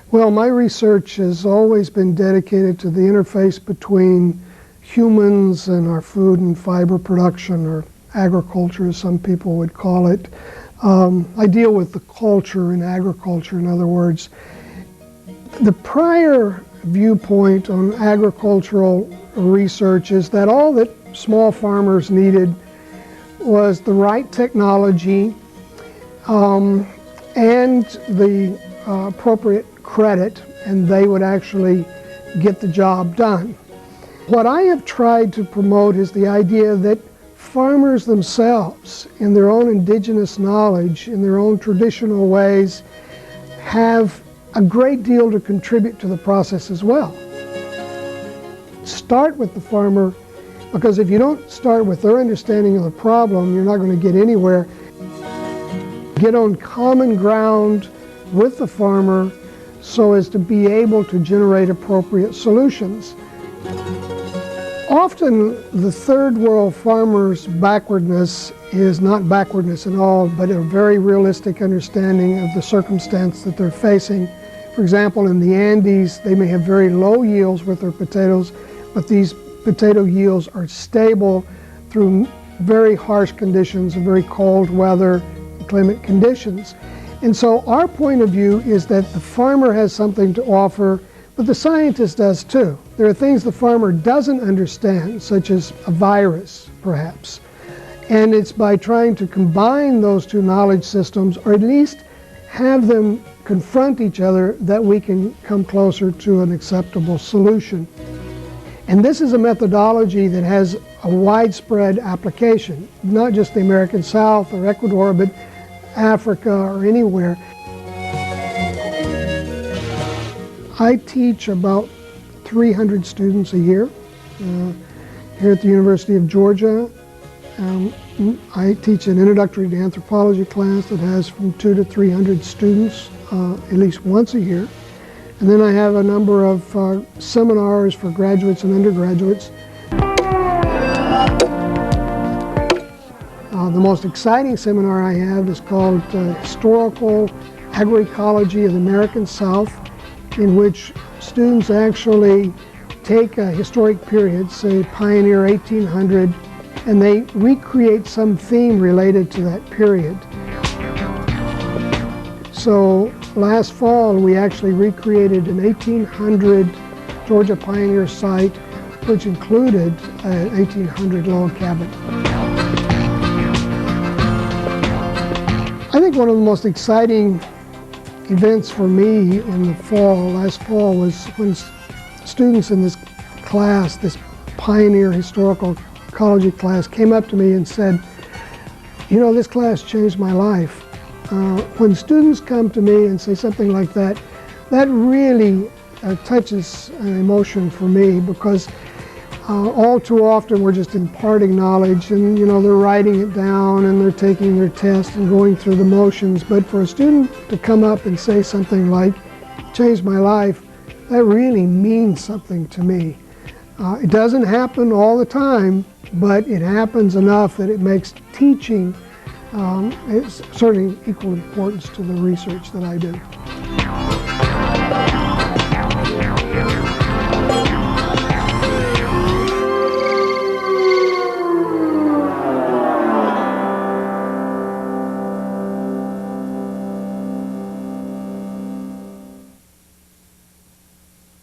Well, my research has always been dedicated to the interface between humans and our food and fiber production, or agriculture as some people would call it. I deal with the culture in agriculture, in other words. The prior viewpoint on agricultural research is that all that small farmers needed was the right technology and the appropriate credit, and they would actually get the job done. What I have tried to promote is the idea that farmers themselves, in their own indigenous knowledge, in their own traditional ways, have a great deal to contribute to the process as well. Start with the farmer, because if you don't start with their understanding of the problem, you're not going to get anywhere. Get on common ground with the farmer so as to be able to generate appropriate solutions. Often the third world farmers' backwardness is not backwardness at all, but a very realistic understanding of the circumstance that they're facing. For example, in the Andes, they may have very low yields with their potatoes, but these potato yields are stable through very harsh conditions and very cold weather, climate conditions. And so our point of view is that the farmer has something to offer, but the scientist does too. There are things the farmer doesn't understand, such as a virus, perhaps. And it's by trying to combine those two knowledge systems, or at least have them confront each other, that we can come closer to an acceptable solution. And this is a methodology that has a widespread application, not just the American South or Ecuador, but Africa or anywhere. I teach about 300 students a year here at the University of Georgia. I teach an introductory to anthropology class that has from 200 to 300 students at least once a year. And then I have a number of seminars for graduates and undergraduates. The most exciting seminar I have is called Historical Agroecology of the American South, in which students actually take a historic period, say Pioneer 1800, and they recreate some theme related to that period. So last fall we actually recreated an 1800 Georgia Pioneer site, which included an 1800 log cabin. I think one of the most exciting events for me in the fall, last fall, was when students in this class, this Pioneer Historical Ecology class, came up to me and said, you know, this class changed my life. When students come to me and say something like that, that really touches an emotion for me, because all too often we're just imparting knowledge, and you know, they're writing it down and they're taking their test and going through the motions. But for a student to come up and say something like, changed my life, that really means something to me. It doesn't happen all the time, but it happens enough that it makes teaching it's certainly equal importance to the research that I do.